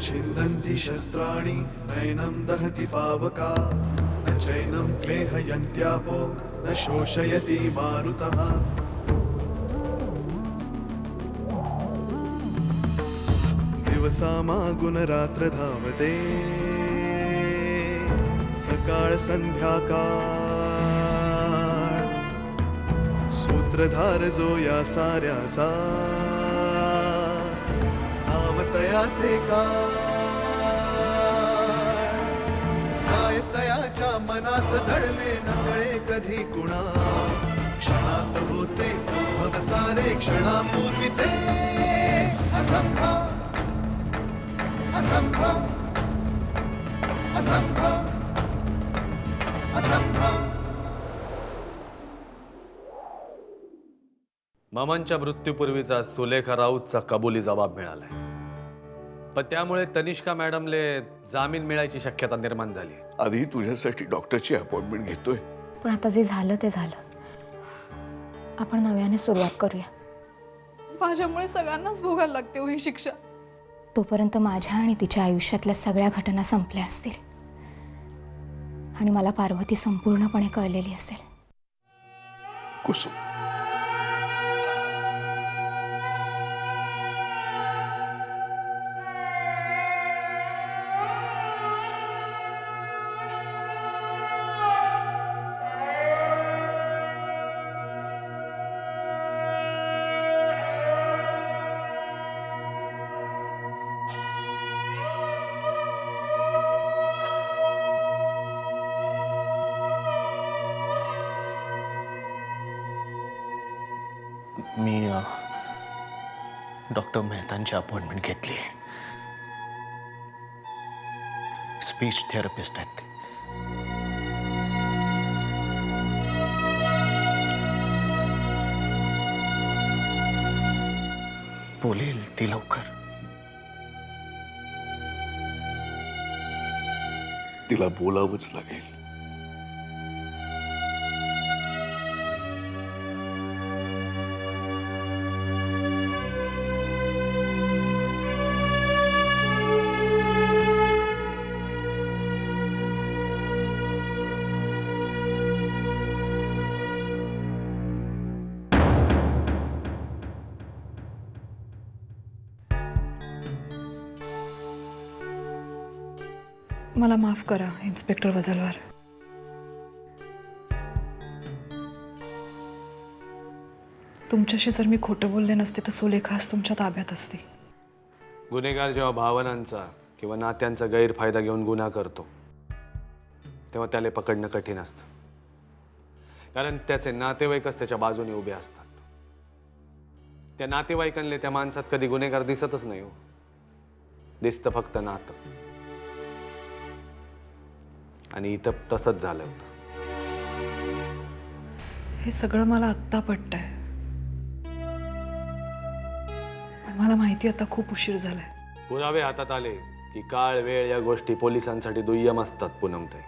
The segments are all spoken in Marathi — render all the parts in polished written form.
छिन्दन्ति शस्त्राणि नैनं दहति पावका न चैनं क्लेहयन्त्यापो न शोषयति मारुतः दिवसामागुन रात्र धावते सकाळ संध्याकाळ सूत्रधार जो या साऱ्याचा नावतयाचे काय तयाच्या मनात दडले नकळे कधी कुणा क्षणात होते संभव सारे क्षणापूर्वीचे असंभव असंभव असंभव असंभव. मामांच्या मृत्यूपूर्वीचा सुलेखा राऊतचा कबुली जबाब मिळालाय, पण त्यामुळे तनिष्का मॅडमले जामीन मिळायची शक्यता निर्माण झाली. आधी तुझ्यासाठी डॉक्टरची अपॉइंटमेंट घेतोय. पण आता जे झालं ते झालं, आपण नव्याने सुरुवात करूया. माझ्यामुळे सगळ्यांनाच भोगायला लागते ही शिक्षा. तोपर्यंत माझ्या आणि तिच्या आयुष्यातल्या सगळ्या घटना संपल्या असतील आणि मला पार्वती संपूर्णपणे कळलेली असेल. कुसुम, मी डॉक्टर मेहतांची अपॉइंटमेंट घेतली. स्पीच थेरपिस्ट आहेत ते. बोलेल ती लवकर. तिला बोलावंच लागेल. मला माफ करा इन्स्पेक्टर वजलवार. तुमच्याशी जर मी खोटं बोलले नसते तर सुलेखा आज तुमच्या ताब्यात असते. गुन्हेगार जेव्हा भावनांचा किंवा नात्यांचा गैरफायदा घेऊन गुन्हा करतो तेव्हा त्याला पकडणं कठीण असतं, कारण त्याचे नातेवाईकच त्याच्या बाजूने उभे असतात. त्या नातेवाईकांना त्या माणसात कधी गुन्हेगार दिसतच नाही हो, दिसतं फक्त नातं. आणि इथं तसंच झालं होतं. हे सगळं मला आत्ता पटतंय, पण मला माहिती आता खूप उशीर झालाय. पुरावे हातात आले की काळ वेळ या गोष्टी पोलिसांसाठी दुय्यम असतात पूनमताई.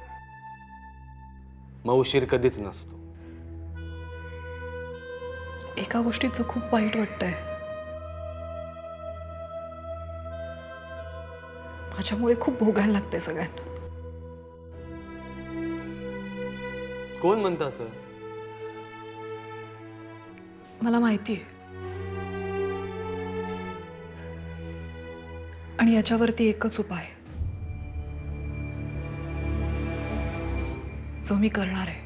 मग उशीर कधीच नसतो. एका गोष्टीचं खूप वाईट वाटतंय. माझ्यामुळे खूप भोगायला लागतंय सगळ्यांना. कोण म्हणतं असं? मला माहिती आहे, आणि याच्यावरती एकच उपाय जो मी करणार आहे.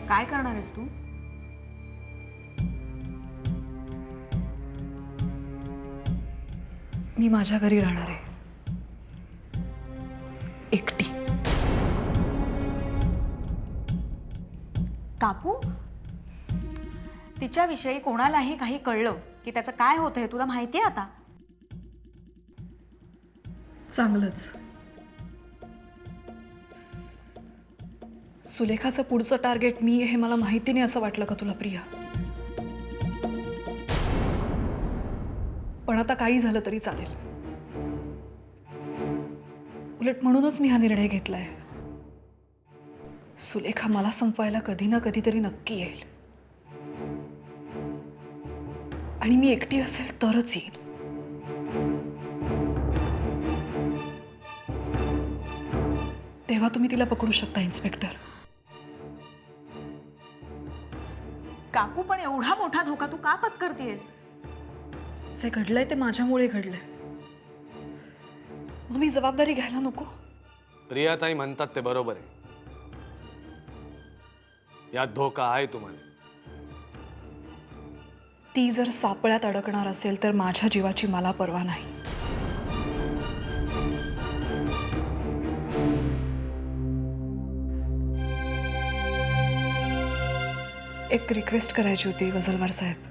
काय करणार आहेस तू? मी माझ्या घरी राहणार आहे, एकटी. काकू, तिच्याविषयी कोणालाही काही कळलं की त्याचं काय होतं हे तुला माहिती आहे आता? चांगलंच. सुलेखाचं पुढचं टार्गेट मी हे मला माहिती नाही असं वाटलं का तुला प्रिया? पण आता काही झालं तरी चालेल. उलट म्हणूनच मी हा निर्णय घेतलाय. सुलेखा मला संपवायला कधी ना कधीतरी नक्की येईल. आणि मी एकटी असेल तरच येईन. तेव्हा तुम्ही तिला पकडू शकता इन्स्पेक्टर. काकू, पण एवढा मोठा धोका तू का पत्करतेस? जे घडलंय ते माझ्यामुळे घडलंय. मग मी जबाबदारी घ्यायला नको? प्रियाताई म्हणतात ते बरोबर आहे. यात धोका आहे तुम्हाला. ती जर सापळ्यात अडकणार असेल तर माझ्या जीवाची मला पर्वा नाही. एक रिक्वेस्ट करायची होती वजलवार साहेब.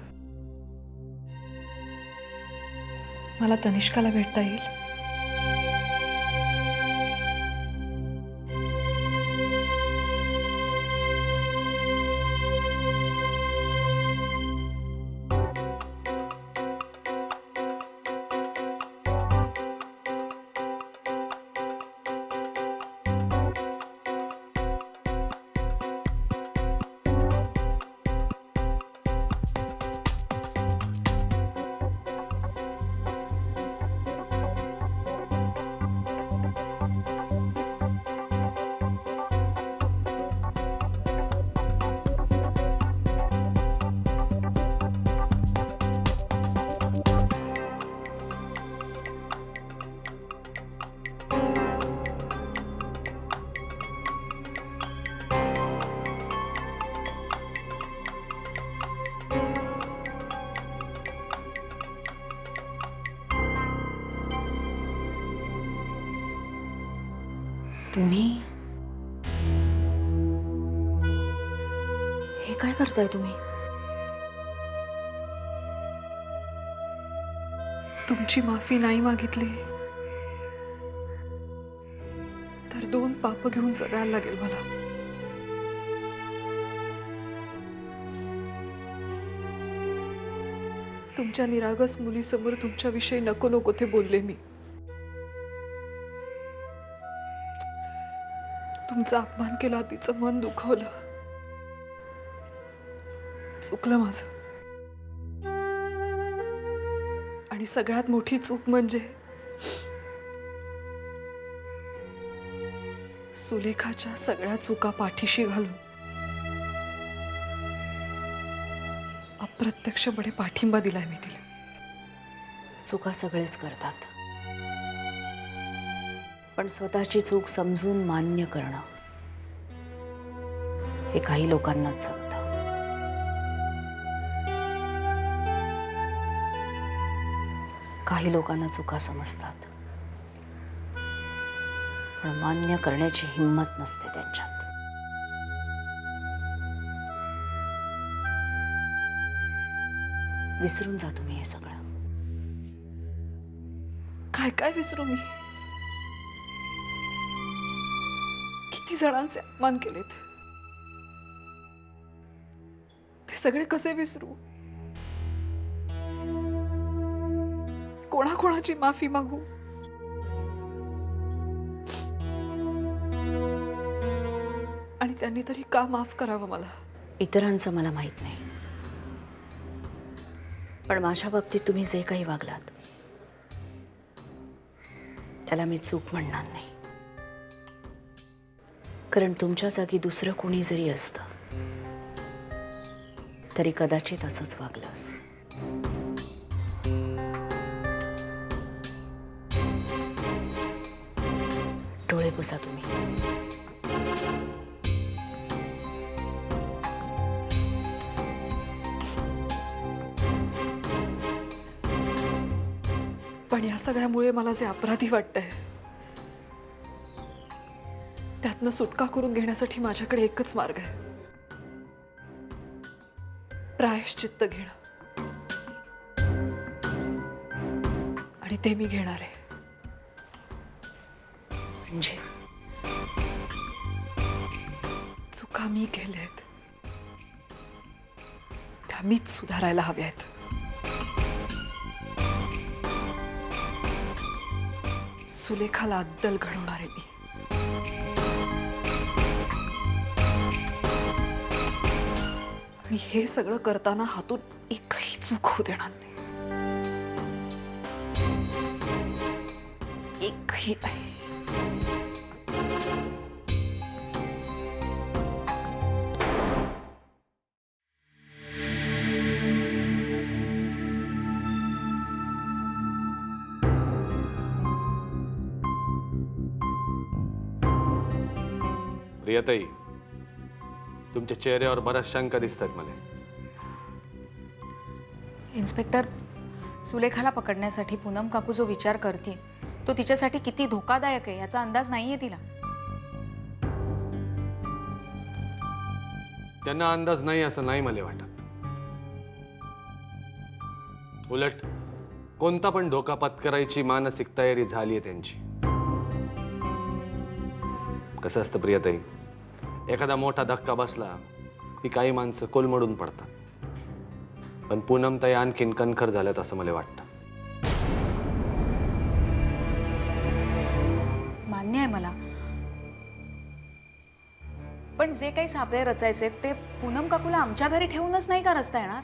मला तनिष्काला भेटता येईल? तुम्ही हे काय करताय तुम्ही? तुमची माफी नाही मागितली तर 2 पाप घेऊन जगायला लागेल मला. तुमच्या निरागस मुलीसमोर तुमच्याविषयी नको नको ते बोलले मी. तुमचा अपमान केला, तिचं मन दुखवलं. चुकलं माझं. आणि सगळ्यात मोठी चूक म्हणजे सुलेखाच्या सगळ्या चुका पाठीशी घालून अप्रत्यक्षपणे पाठिंबा दिलाय मी तिला. चुका सगळेच करतात, पण स्वतःची चूक समजून मान्य करणं हे काही लोकांनाच जमतं. काही लोकांना चुका समजतात पण मान्य करण्याची हिंमत नसते त्यांच्यात. विसरून जा तुम्ही हे सगळं. काय काय विसरू मी? किती जणांचे अपमान केलेत, ते सगळे कसे विसरू? कोणाकोणाची माफी मागू? आणि त्यांनी तरी का माफ करावं मला? इतरांचं मला माहित नाही, पण माझ्या बाबतीत तुम्ही जे काही वागलात त्याला मी चूक म्हणणार नाही. कारण तुमच्या जागी दुसरं कोणी जरी असतं तरी कदाचित असंच वागलं असतं. डोळे पुसा तुम्ही. पण या सगळ्यामुळे मला जे अपराधी वाटतंय त्यातनं सुटका करून घेण्यासाठी माझ्याकडे एकच मार्ग आहे, प्रायश्चित्त घेणं. आणि ते मी घेणार आहे. म्हणजे चुका मी केल्यात त्या मीच सुधारायला हव्यात. सुलेखाला अद्दल घडवणार आहे मी. आणि हे सगळं करताना हातून एकही चूक होऊ देणार नाही. एकही नाही. प्रियताई, तुमच्या चेहऱ्यावर बऱ्याच शंका दिसतात मला. इन्स्पेक्टर, सुलेखाला पकडण्यासाठी पूनम काकू जो विचार करते तो तिच्यासाठी किती धोकादायक आहे याचा अंदाज नाहीये तिला. त्यांना अंदाज नाही असं नाही मला वाटत. उलट कोणता पण धोका पत्करायची मानसिक तयारी झाली आहे त्यांची. कसं असतं प्रियताई, एखादा मोठा धक्का बसला की काही माणसं कोलमडून पडतात. पण पूनमताई आणखीन कणखर झाल्यात असं मला वाटतं. मान्य आहे मला, पण जे काही सापळे रचायचे ते पूनम काकूला आमच्या घरी ठेवूनच नाही का रचता येणार?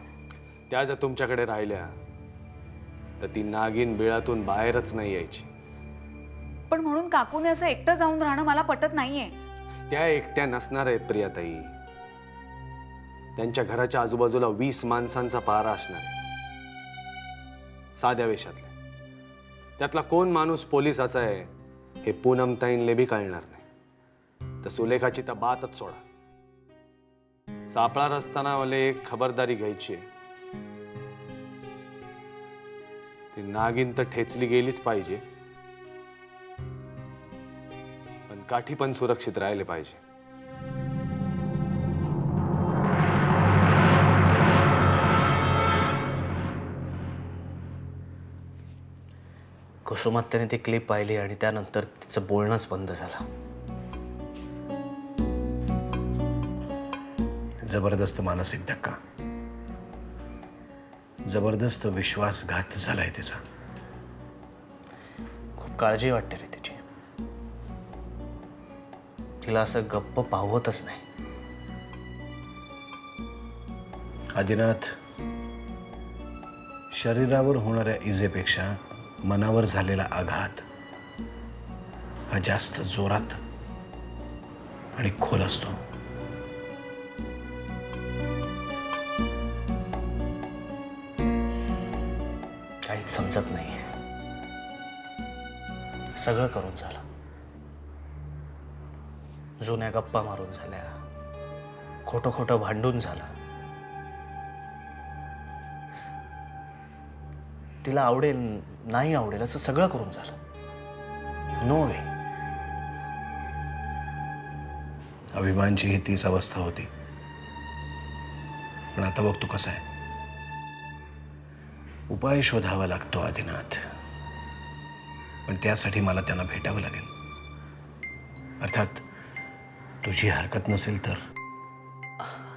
त्या जर तुमच्याकडे राहिल्या तर ती नागिन बिळातून बाहेरच नाही यायची. पण म्हणून काकूने असं एकटं जाऊन राहणं मला पटत नाहीये. त्या एकट्या नसणार आहेत प्रियाताई. त्यांच्या घराच्या आजूबाजूला 20 माणसांचा पहारा असणार आहे, साध्या वेशातले. त्यातला कोण माणूस पोलिसाचा आहे हे पूनमताईंले बी कळणार नाही. तर सुलेखाची तर बातच सोडा. सापळा रचताना मला एक खबरदारी घ्यायची आहे. ती नागिन तर ठेचली गेलीच पाहिजे, पण काठी पण सुरक्षित राहिले पाहिजे. कुसुमात त्याने ती क्लिप पाहिली आणि त्यानंतर तिचं बोलणंच बंद झालं. जबरदस्त मानसिक धक्का, जबरदस्त विश्वासघात झालाय तिचा. खूप काळजी वाटते रे तिची. तिला असं गप्प पाहवतच नाही. आदिनाथ, शरीरावर होणाऱ्या इजेपेक्षा मनावर झालेला आघात हा जास्त जोरात आणि खोल असतो. काहीच समजत नाही. सगळं करून झालं. जुन्या गप्पा मारून झाल्या, खोटं खोटं भांडून झालं. तिला आवडेल नाही आवडेल असं सगळं करून झालं. नो वे. अभिमानची ही तीच अवस्था होती. पण आता बघ तू कसं आहे. उपाय शोधावा लागतो आदिनाथ, पण त्यासाठी मला त्यांना भेटावं लागेल. अर्थात तुझी हरकत नसेल तर.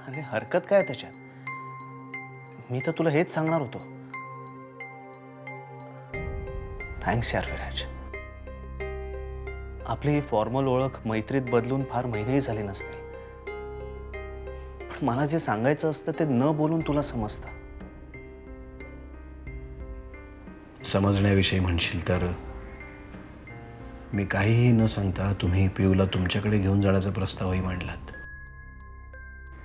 अरे हरकत काय त्याच्यात? मी तर तुला हेच सांगणार होतो. थँक्स यार विराज. आपली ही फॉर्मल ओळख मैत्रीत बदलून फार महिनेही झाले नसते. पण मला जे सांगायचं असतं ते न बोलून तुला समजतं. समजण्याविषयी म्हणशील तर मी काहीही न सांगता तुम्ही पिऊला तुमच्याकडे घेऊन जाण्याचा प्रस्तावही मांडलात.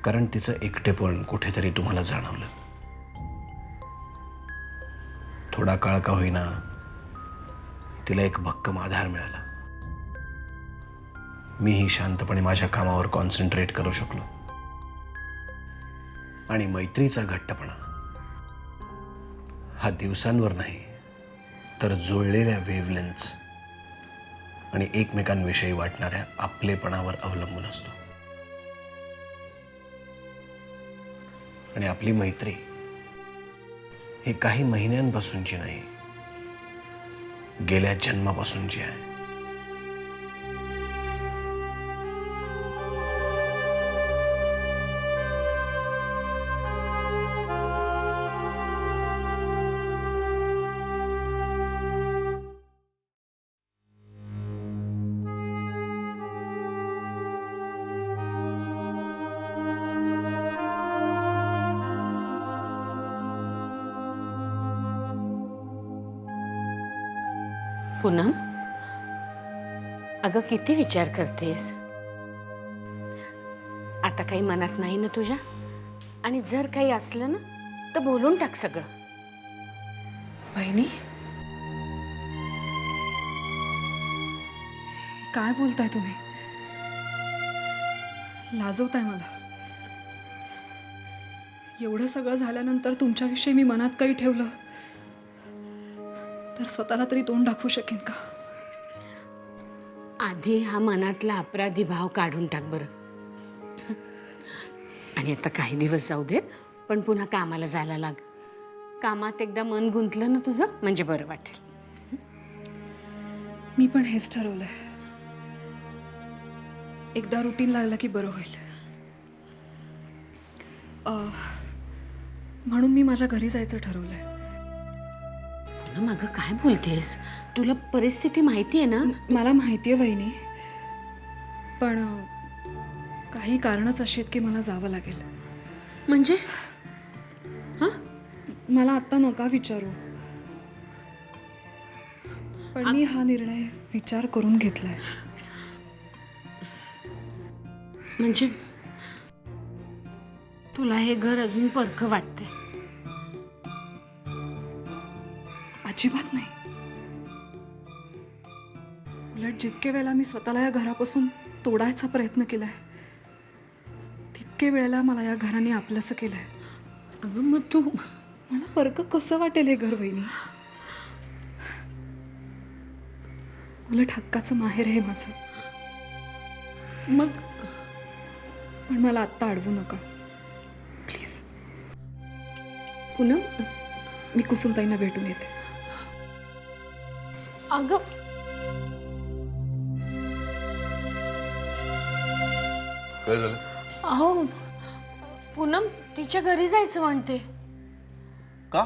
कारण तिचं एकटेपण कुठेतरी तुम्हाला जाणवलं. थोडा काळ का होईना तिला एक भक्कम आधार मिळाला. मीही शांतपणे माझ्या कामावर कॉन्सन्ट्रेट करू शकलो. आणि मैत्रीचा घट्टपणा हा दिवसांवर नाही तर जुळलेल्या वेव्हलेन्थ्स आणि एकमेकांविषयी वाटणाऱ्या आपलेपणावर अवलंबून असतो. आणि आपली मैत्री ही काही महिन्यांपासूनची नाही, गेल्या जन्मापासूनची आहे. पूनम, अगं किती विचार करतेस? आता काही मनात नाही ना तुझ्या? आणि जर काही असलं ना तर बोलून टाक सगळं. बहिणी, काय बोलताय तुम्ही? लाजवताय मला. एवढं सगळं झाल्यानंतर तुमच्याविषयी मी मनात काही ठेवलं तर स्वतःला तरी तोंड दाखवू शकेन का? आधी हा मनातला अपराधी भाव काढून टाक बरं. आणि आता काही दिवस जाऊ देत, पण पुन्हा कामाला जायला लाग. कामात एकदा मन गुंतलं ना तुझं म्हणजे बरं वाटेल. मी पण हेच ठरवलंय. एकदा रुटीन लागलं की बरं होईल. म्हणून मी माझ्या घरी जायचं ठरवलंय. पूनम, अगं काय बोलतेस? तुला परिस्थिती माहिती आहे ना? मला माहिती आहे वहिनी, पण काही कारणच अशी आहेत की मला जावं लागेल. म्हणजे मला आत्ता नका विचारू, पण मी हा निर्णय विचार करून घेतलाय. म्हणजे तुला हे घर अजून परखं वाटतंय? अजिबात नाही. उलट जितके वेळेला मी स्वतःला या घरापासून तोडायचा प्रयत्न केलाय तितके वेळेला मला या घराने आपलंसं केलंय. अगं मग तू मला परक कसं वाटेल हे घर वहिनी? उलट हक्काचं माहेर आहे माझं. मग पण मला आत्ता अडवू नका प्लीज. पूनम, मी कुसुमताईंना भेटून येते. अगं काय झालं? अहो पूनम तिच्या घरी जायचं म्हणते. का?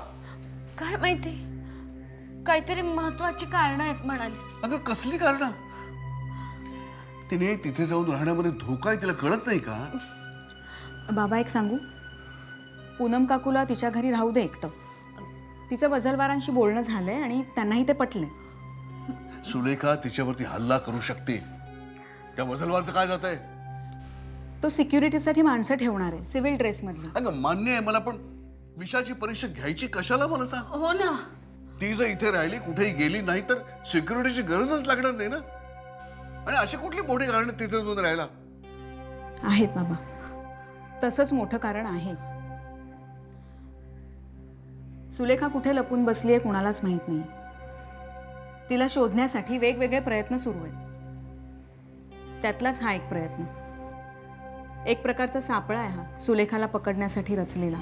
काय माहिती, काहीतरी महत्वाची कारण आहेत म्हणाली. अगं कसली कारण? तिने तिथे जाऊन राहण्यामध्ये धोका आहे तिला कळत नाही का? बाबा एक सांगू, पूनम काकूला तिच्या घरी राहू दे एकटं. तिचं वझलवारांशी बोलणं झालंय आणि त्यांनाही ते पटलंय. सुलेखा तिच्यावरती हल्ला करू शकते. त्या वझलवारचं काय जात आहे? तो सिक्युरिटीसाठी माणसं ठेवणार आहे, सिव्हिल ड्रेसमधली. अगं मान्य आहे मला, पण विषाची परीक्षा घ्यायची कशाला मला सांग? हो ना. ती जर इथे राहिली कुठेही गेली नाही तर सिक्युरिटीची गरजच लागणार नाही ना. आणि अशी कुठली मोठी कारण तिथे जाऊन राहायला? आहेत बाबा, तसंच मोठं कारण आहे. सुलेखा कुठे लपून बसली आहे कुणालाच माहित नाही. तिला शोधण्यासाठी वेगवेगळे प्रयत्न सुरू आहेत. त्यातलाच हा एक प्रयत्न. एक प्रकारचा सापळा आहे हा सुलेखाला पकडण्यासाठी रचलेला.